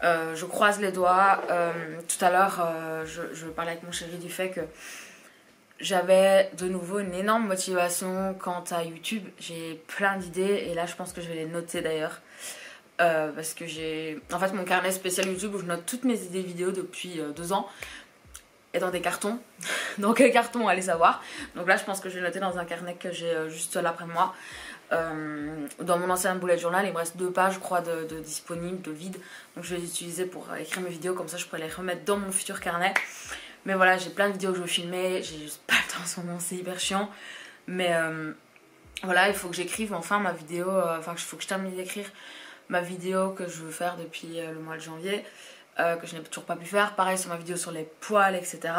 [SPEAKER 1] Je croise les doigts. Tout à l'heure, je parlais avec mon chéri du fait que j'avais de nouveau une énorme motivation quant à YouTube. J'ai plein d'idées et là je pense que je vais les noter d'ailleurs. Parce que j'ai en fait mon carnet spécial YouTube où je note toutes mes idées vidéo depuis 2 ans. Et dans des cartons. Dans quel carton, allez savoir. Donc là je pense que je vais noter dans un carnet que j'ai juste là près de moi. Dans mon ancien bullet journal il me reste 2 pages je crois de disponibles, de vide. Donc je vais les utiliser pour écrire mes vidéos, comme ça je pourrais les remettre dans mon futur carnet. Mais voilà, j'ai plein de vidéos que je veux filmer, j'ai juste pas le temps en ce moment, c'est hyper chiant. Mais voilà, il faut que j'écrive enfin ma vidéo, enfin il faut que je termine d'écrire ma vidéo que je veux faire depuis le mois de janvier. Que je n'ai toujours pas pu faire, pareil sur ma vidéo sur les poils, etc.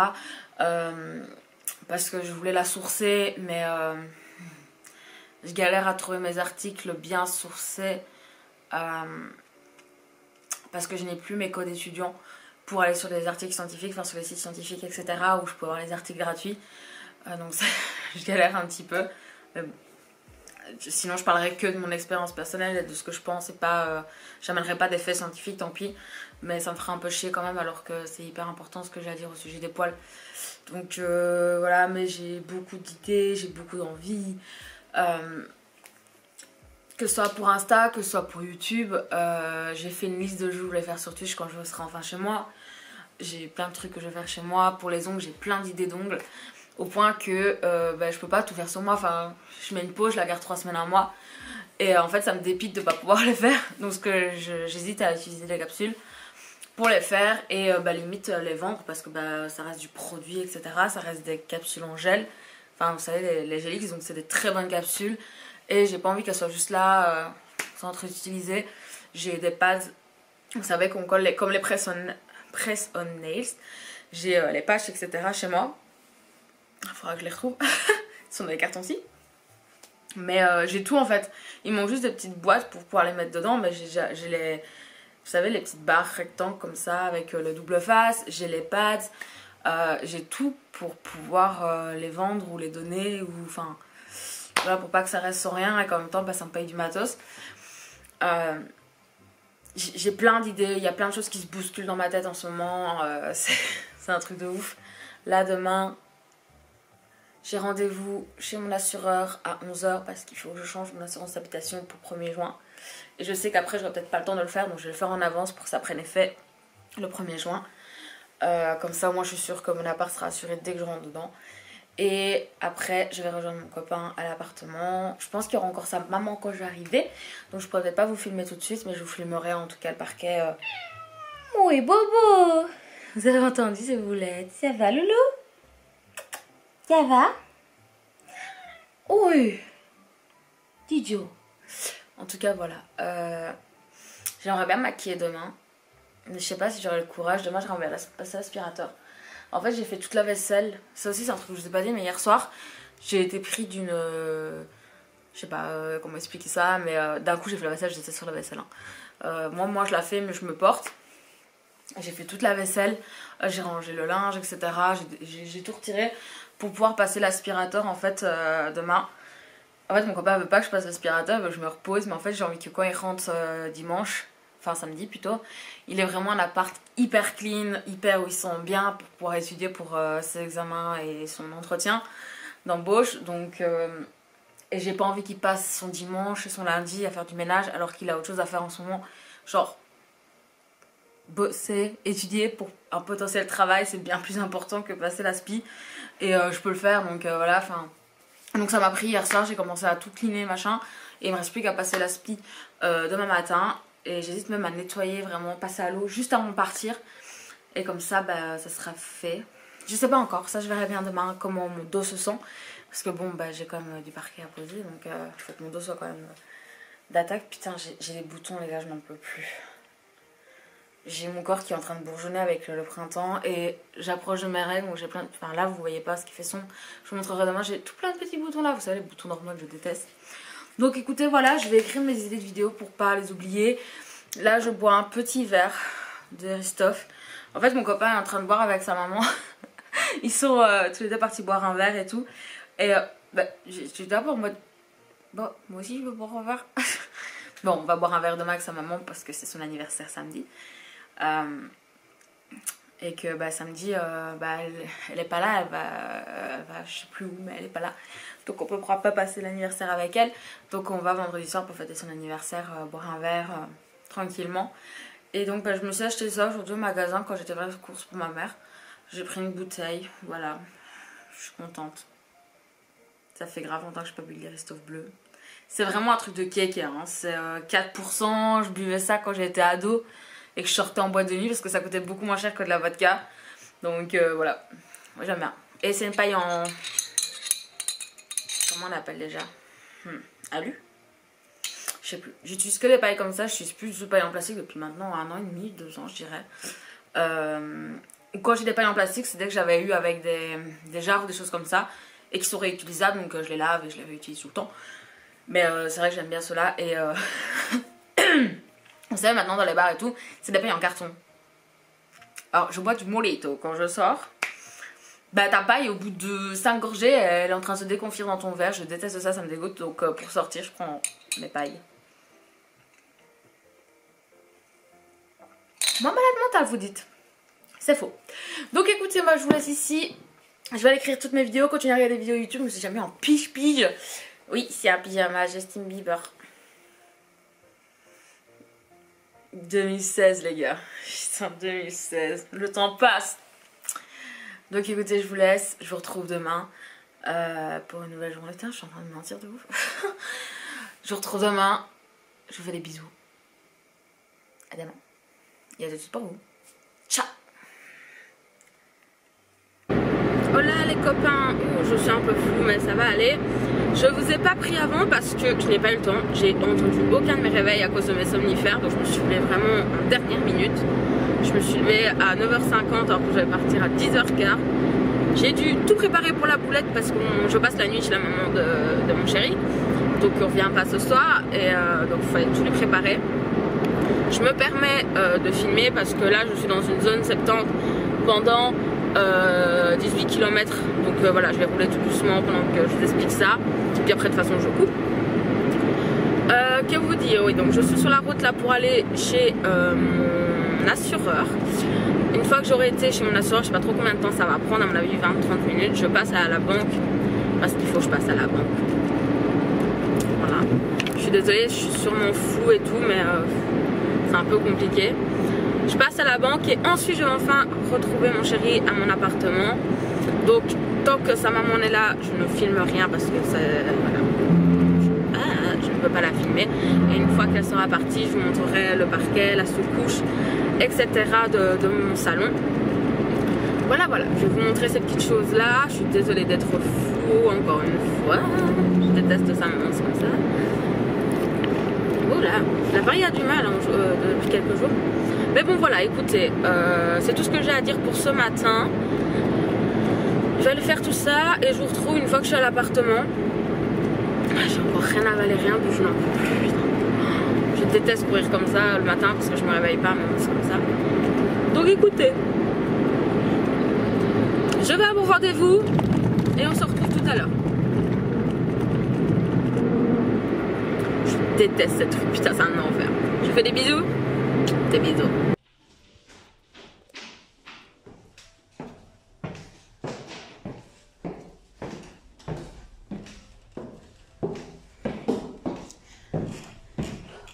[SPEAKER 1] Parce que je voulais la sourcer, mais je galère à trouver mes articles bien sourcés parce que je n'ai plus mes codes étudiants pour aller sur les articles scientifiques, enfin sur les sites scientifiques, etc. où je peux avoir les articles gratuits. Donc ça, je galère un petit peu. Mais bon. Sinon je parlerai que de mon expérience personnelle et de ce que je pense et pas j'amènerai pas des faits scientifiques, tant pis, mais ça me ferait un peu chier quand même alors que c'est hyper important ce que j'ai à dire au sujet des poils. Donc voilà, mais j'ai beaucoup d'idées, j'ai beaucoup d'envie, que ce soit pour Insta, que ce soit pour YouTube. J'ai fait une liste de jeux que je voulais faire sur Twitch quand je serai enfin chez moi. J'ai plein de trucs que je vais faire chez moi. Pour les ongles, j'ai plein d'idées d'ongles. Au point que je peux pas tout faire sur moi. Enfin, je mets une pause, je la garde 3 semaines, 1 mois. Et en fait, ça me dépite de pas pouvoir les faire. Donc, j'hésite à utiliser les capsules pour les faire et limite les vendre parce que ça reste du produit, etc. Ça reste des capsules en gel. Enfin, vous savez, les Gelix, donc c'est des très bonnes capsules. Et j'ai pas envie qu'elles soient juste là sans être utilisées. J'ai des pads, vous savez, qu'on colle comme les press-on nails. J'ai les patchs, etc. chez moi. Il faudra que je les retrouve. Ils sont dans les cartons-ci. Mais j'ai tout en fait. Il manque juste des petites boîtes pour pouvoir les mettre dedans. Mais j'ai les... Vous savez, les petites barres rectangles comme ça avec le double face. J'ai les pads. J'ai tout pour pouvoir les vendre ou les donner. Ou enfin... Voilà, pour pas que ça reste sans rien et qu'en même temps ça me paye du matos. J'ai plein d'idées. Il y a plein de choses qui se bousculent dans ma tête en ce moment. C'est un truc de ouf. Là demain... J'ai rendez-vous chez mon assureur à 11 h parce qu'il faut que je change mon assurance d'habitation pour 1er juin. Et je sais qu'après, j'aurai peut-être pas le temps de le faire, donc je vais le faire en avance pour que ça prenne effet le 1er juin. Comme ça, moi, je suis sûre que mon appart sera assuré dès que je rentre dedans. Et après, je vais rejoindre mon copain à l'appartement. Je pense qu'il y aura encore sa maman quand je vais arriver. Donc, je pourrais peut-être pas vous filmer tout de suite, mais je vous filmerai en tout cas le parquet. Oui, Bobo! Vous avez entendu ce boulette? Ça va, Loulou? Ça va? Oui. Didio. En tout cas, voilà. J'aimerais bien me maquiller demain. Mais je sais pas si j'aurai le courage. Demain, je vais passer l'aspirateur. En fait, j'ai fait toute la vaisselle. Ça aussi, c'est un truc que je vous ai pas dit, mais hier soir, j'ai été pris d'une... je sais pas comment expliquer ça, mais d'un coup, j'ai fait la vaisselle, j'étais sur la vaisselle. Hein. Moi, je la fais, mais je me porte. J'ai fait toute la vaisselle. J'ai rangé le linge, etc. J'ai tout retiré pour pouvoir passer l'aspirateur en fait demain. En fait mon copain veut pas que je passe l'aspirateur, veut que je me repose, mais en fait j'ai envie que quand il rentre dimanche, enfin samedi plutôt, il est vraiment un appart hyper clean, hyper où il sent bien pour pouvoir étudier pour ses examens et son entretien d'embauche. Donc et j'ai pas envie qu'il passe son dimanche et son lundi à faire du ménage alors qu'il a autre chose à faire en ce moment, genre bosser, étudier pour un potentiel travail, c'est bien plus important que passer l'aspi. Et je peux le faire, donc voilà, enfin... Donc ça m'a pris hier soir, j'ai commencé à tout cleaner, machin. Et il me reste plus qu'à passer l'aspi demain matin. Et j'hésite même à nettoyer, vraiment, passer à l'eau juste avant de partir. Et comme ça, ça sera fait. Je sais pas encore, ça je verrai bien demain comment mon dos se sent. Parce que bon, bah, j'ai quand même du parquet à poser, donc il faut que mon dos soit quand même d'attaque. Putain, j'ai les boutons, les gars, je n'en peux plus. J'ai mon corps qui est en train de bourgeonner avec le printemps et j'approche de mes règles, donc j'ai plein de... Enfin là, vous voyez pas ce qui fait son. Je vous montrerai demain, j'ai tout plein de petits boutons là, vous savez, les boutons normaux que je déteste. Donc écoutez, voilà, je vais écrire mes idées de vidéos pour pas les oublier. Là, je bois un petit verre de Ristoff. En fait, mon copain est en train de boire avec sa maman. Ils sont tous les deux partis boire un verre et tout. Et bah, j'étais d'abord en mode, bon, moi aussi je veux boire un verre. Bon, on va boire un verre demain avec sa maman parce que c'est son anniversaire samedi. Et que bah, samedi, bah, elle est pas là, elle va je sais plus où, mais elle est pas là. Donc on ne pourra pas passer l'anniversaire avec elle. Donc on va vendredi soir pour fêter son anniversaire, boire un verre tranquillement. Et donc bah, je me suis acheté ça aujourd'hui au magasin quand j'étais faire les courses pour ma mère. J'ai pris une bouteille, voilà, je suis contente. Ça fait grave longtemps que je n'ai pas bu de Ristoff bleu. C'est vraiment un truc de cake, hein. C'est 4%, je buvais ça quand j'étais ado et que je sortais en boîte de nuit parce que ça coûtait beaucoup moins cher que de la vodka. Donc voilà, moi j'aime bien. Et c'est une paille en... Comment on l'appelle déjà? Alu? Je sais plus. J'utilise que des pailles comme ça, je suis plus de pailles en plastique depuis maintenant 1 an et demi, 2 ans je dirais. Quand j'ai des pailles en plastique, c'est dès que j'avais eu avec des jarres ou des choses comme ça et qui sont réutilisables, donc je les lave et je les réutilise tout le temps. Mais c'est vrai que j'aime bien cela et vous savez maintenant dans les bars et tout, c'est des pailles en carton. Alors je bois du Molito quand je sors. Bah ta paille au bout de 5 gorgées, elle est en train de se déconfire dans ton verre. Je déteste ça, ça me dégoûte. Donc pour sortir, je prends mes pailles. Moi malade mentale vous dites. C'est faux. Donc écoutez, moi je vous laisse ici. Je vais aller écrire toutes mes vidéos, continuer à regarder des vidéos YouTube. Je me suis jamais en pige-pige. Oui, c'est un pyjama Justin Bieber. 2016 les gars. Putain, 2016. Le temps passe. Donc écoutez, je vous laisse. Je vous retrouve demain pour une nouvelle journée. Putain, je suis en train de mentir de ouf. Je vous retrouve demain. Je vous fais des bisous. À demain. Et à tout de suite pour vous. Ciao. Hola les copains. Je suis un peu floue mais ça va aller. Je vous ai pas pris avant parce que je n'ai pas eu le temps. J'ai entendu aucun de mes réveils à cause de mes somnifères. Donc je me suis levée vraiment en dernière minute. Je me suis levée à 9h50 alors que je vais partir à 10h15. J'ai dû tout préparer pour la boulette parce que je passe la nuit chez la maman de mon chéri. Donc on revient pas ce soir et donc il fallait tout lui préparer. Je me permets de filmer parce que là je suis dans une zone 70 pendant 18 km. Donc voilà, je vais rouler tout doucement pendant que je vous explique ça. Et puis après de toute façon je coupe. Que vous dire, oui, donc je suis sur la route là pour aller chez mon assureur. Une fois que j'aurai été chez mon assureur, je sais pas trop combien de temps ça va prendre, à mon avis 20-30 minutes, je passe à la banque parce qu'il faut que je passe à la banque. Voilà. Je suis désolée, je suis sûrement floue et tout, mais c'est un peu compliqué. Je passe à la banque et ensuite je vais enfin retrouver mon chéri à mon appartement. Donc tant que sa maman est là, je ne filme rien parce que c'est... Voilà. Je ne peux pas la filmer. Et une fois qu'elle sera partie, je vous montrerai le parquet, la sous-couche, etc. de mon salon. Voilà, voilà. Je vais vous montrer ces petites choses-là. Je suis désolée d'être floue encore une fois. Je déteste ça, mais c'est comme ça. Oh là, la Paris a du mal hein, depuis quelques jours. Mais bon, voilà, écoutez, c'est tout ce que j'ai à dire pour ce matin. Je vais aller faire tout ça et je vous retrouve une fois que je suis à l'appartement. J'ai encore rien avalé, rien bu, je n'en peux plus. Je déteste courir comme ça le matin parce que je me réveille pas, mais c'est comme ça. Donc écoutez, je vais à mon rendez-vous et on se retrouve tout à l'heure. Je déteste cette truc, putain, c'est un enfer. Je vous fais des bisous. Des bisous.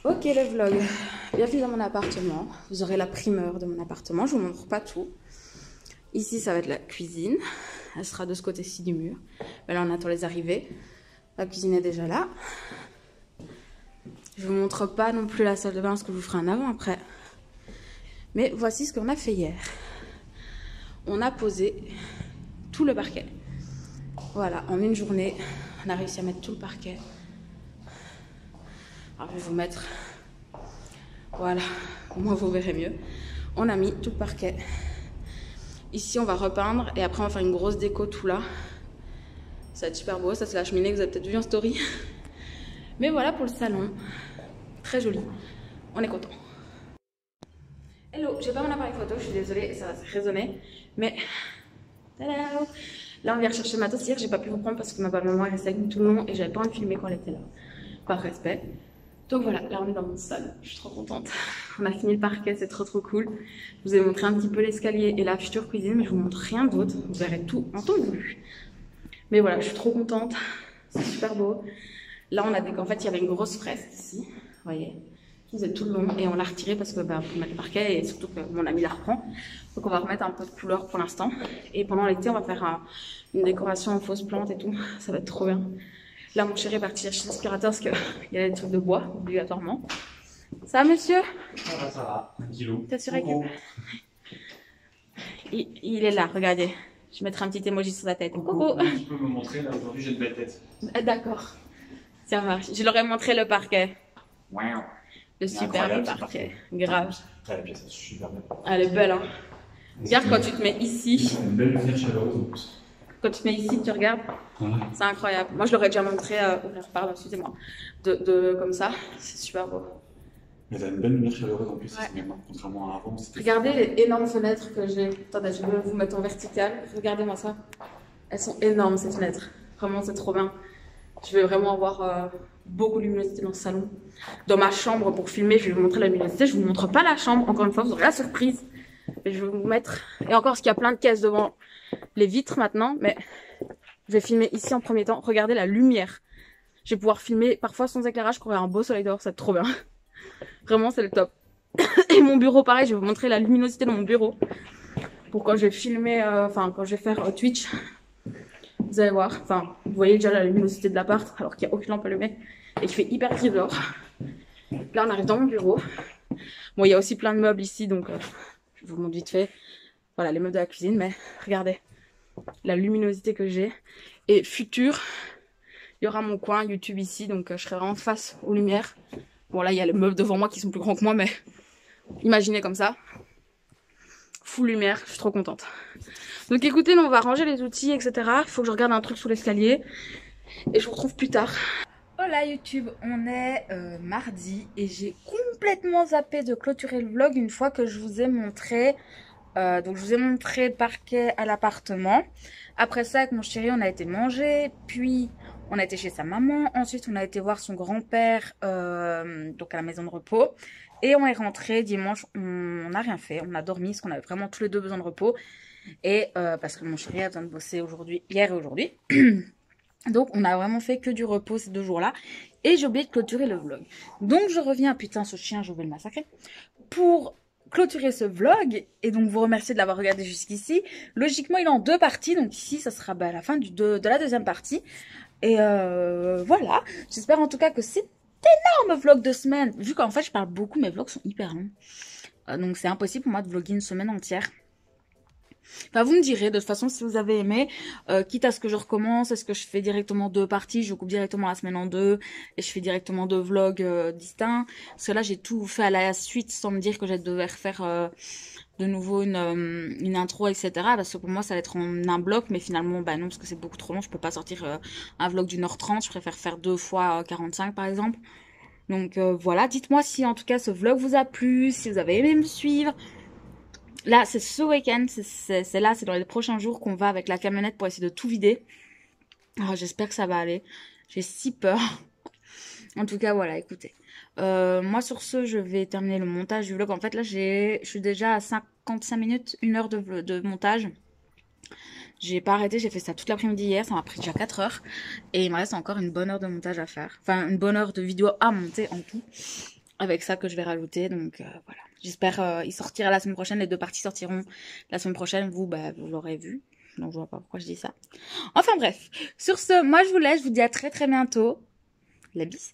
[SPEAKER 1] Ok le vlog, bienvenue dans mon appartement, vous aurez la primeur de mon appartement, je vous montre pas tout. Ici ça va être la cuisine, elle sera de ce côté-ci du mur, mais là on attend les arrivées, la cuisine est déjà là. Je vous montre pas non plus la salle de bain parce que je vous ferai un avant après. Mais voici ce qu'on a fait hier. on a posé tout le parquet. Voilà, en une journée, on a réussi à mettre tout le parquet. Alors, je vais vous mettre... Voilà, au moins vous verrez mieux. On a mis tout le parquet. Ici, on va repeindre et après, on va faire une grosse déco tout là. Ça va être super beau. Ça, c'est la cheminée que vous avez peut-être vu en story. Mais voilà pour le salon. Très joli. On est content. Hello, j'ai pas mon appareil photo, je suis désolée, ça va résonner. Mais, tada, là, on vient rechercher ma dossière. J'ai pas pu vous prendre parce que ma maman est restée avec nous tout le long et j'avais pas envie de filmer quand elle était là. Par respect. Donc voilà, là on est dans mon salon, je suis trop contente. On a fini le parquet, c'est trop cool. Je vous ai montré un petit peu l'escalier et la future cuisine, mais je vous montre rien d'autre. Vous verrez tout en temps voulu. Mais voilà, je suis trop contente, c'est super beau. Là on a en fait il y avait une grosse fresque ici, vous voyez, qui faisait tout le long et on l'a retirée parce que bah, pour mettre le parquet et surtout que mon ami la reprend. Donc on va remettre un peu de couleur pour l'instant. Et pendant l'été on va faire une décoration en fausses plantes et tout, ça va être trop bien. Là, mon chéri est parti chercher l'aspirateur parce qu'il y a des trucs de bois, obligatoirement. Ça va, monsieur?
[SPEAKER 2] Ça va, un kilo.
[SPEAKER 1] T'es sûr que... il est là, regardez. Je mettrai un petit emoji sur sa tête. Coucou.
[SPEAKER 2] Tu peux me montrer, là, aujourd'hui, j'ai une belle tête.
[SPEAKER 1] D'accord. Ça marche. Je leur ai montré le parquet.
[SPEAKER 2] Wow.
[SPEAKER 1] Le superbe parquet. Grave.
[SPEAKER 2] Ouais, la pièce, elle est super belle.
[SPEAKER 1] Elle est belle, hein. Regarde quand tu te mets ici.
[SPEAKER 2] Une belle lumière chaleureuse en plus.
[SPEAKER 1] Quand tu te mets ici, tu regardes.
[SPEAKER 2] Ouais.
[SPEAKER 1] C'est incroyable. Moi, je l'aurais déjà montré, pardon, excusez-moi, comme ça. C'est super beau.
[SPEAKER 2] Mais t'as une belle lumière chaleureuse en plus,
[SPEAKER 1] Ouais.
[SPEAKER 2] contrairement à avant.
[SPEAKER 1] Regardez les énormes fenêtres que j'ai. Attendez, je vais vous mettre en vertical. Regardez-moi ça. Elles sont énormes, ces fenêtres. Vraiment, c'est trop bien. Je vais vraiment avoir beaucoup de luminosité dans le salon. Dans ma chambre, pour filmer, je vais vous montrer la luminosité. Je vous montre pas la chambre. Encore une fois, vous aurez la surprise. Et je vais vous mettre... Et encore, parce qu'il y a plein de caisses devant les vitres maintenant. Mais je vais filmer ici en premier temps. Regardez la lumière. Je vais pouvoir filmer parfois sans éclairage quand il y a un beau soleil dehors. C'est trop bien. Vraiment, c'est le top. Et mon bureau, pareil, je vais vous montrer la luminosité de mon bureau. Pour quand je vais filmer, quand je vais faire Twitch. Vous allez voir. Enfin, vous voyez déjà la luminosité de l'appart, alors qu'il n'y a aucune lampe allumée. Et qu'il fait hyper gris dehors. Là, on arrive dans mon bureau. Bon, il y a aussi plein de meubles ici, donc je vous montre vite fait. Voilà, les meubles de la cuisine, mais regardez la luminosité que j'ai. Et futur, il y aura mon coin YouTube ici, donc je serai vraiment face aux lumières. Bon, là, il y a les meubles devant moi qui sont plus grands que moi, mais imaginez comme ça. Full lumière, je suis trop contente. Donc écoutez, on va ranger les outils, etc. Il faut que je regarde un truc sous l'escalier. Et je vous retrouve plus tard. Hola YouTube, on est mardi et j'ai complètement zappé de clôturer le vlog une fois que je vous ai montré. Donc je vous ai montré le parquet à l'appartement. Après ça, avec mon chéri, on a été manger. Puis on a été chez sa maman. Ensuite, on a été voir son grand-père donc à la maison de repos. Et on est rentré dimanche, on n'a rien fait. On a dormi parce qu'on avait vraiment tous les deux besoin de repos. Et parce que mon chéri a besoin de bosser aujourd'hui, hier et aujourd'hui. Donc on a vraiment fait que du repos ces 2 jours-là. Et j'ai oublié de clôturer le vlog. Donc je reviens, putain ce chien, je vais le massacrer. Pour clôturer ce vlog. Et donc vous remercier de l'avoir regardé jusqu'ici. Logiquement il est en 2 parties. Donc ici ça sera à la fin de la deuxième partie. Et voilà. J'espère en tout cas que cet énorme vlog de semaine. Vu qu'en fait je parle beaucoup, mes vlogs sont hyper longs. Donc c'est impossible pour moi de vlogger une semaine entière. Enfin, vous me direz de toute façon si vous avez aimé, quitte à ce que je recommence, est-ce que je fais directement 2 parties, je coupe directement la semaine en 2 et je fais directement 2 vlogs distincts. Parce que là j'ai tout fait à la suite sans me dire que je devais refaire de nouveau une intro, etc. Parce que pour moi ça va être en un bloc, mais finalement bah non parce que c'est beaucoup trop long, je peux pas sortir un vlog d'1h30, je préfère faire 2 fois 45 par exemple. Donc voilà, dites-moi si en tout cas ce vlog vous a plu, si vous avez aimé me suivre. Là, c'est ce week-end, c'est dans les prochains jours qu'on va avec la camionnette pour essayer de tout vider. Alors, j'espère que ça va aller. J'ai si peur. En tout cas, voilà, écoutez. Moi, sur ce, je vais terminer le montage du vlog. En fait, là, je suis déjà à 55 minutes, 1 heure de montage. J'ai pas arrêté, j'ai fait ça toute l'après-midi hier, ça m'a pris déjà 4 heures. Et il me reste encore une bonne heure de montage à faire. Enfin, une bonne heure de vidéo à monter en tout. Avec ça que je vais rajouter, donc voilà. J'espère il sortira la semaine prochaine, les 2 parties sortiront la semaine prochaine, vous l'aurez vu. Donc je vois pas pourquoi je dis ça. Enfin bref, sur ce, moi je vous laisse, je vous dis à très bientôt. La bise.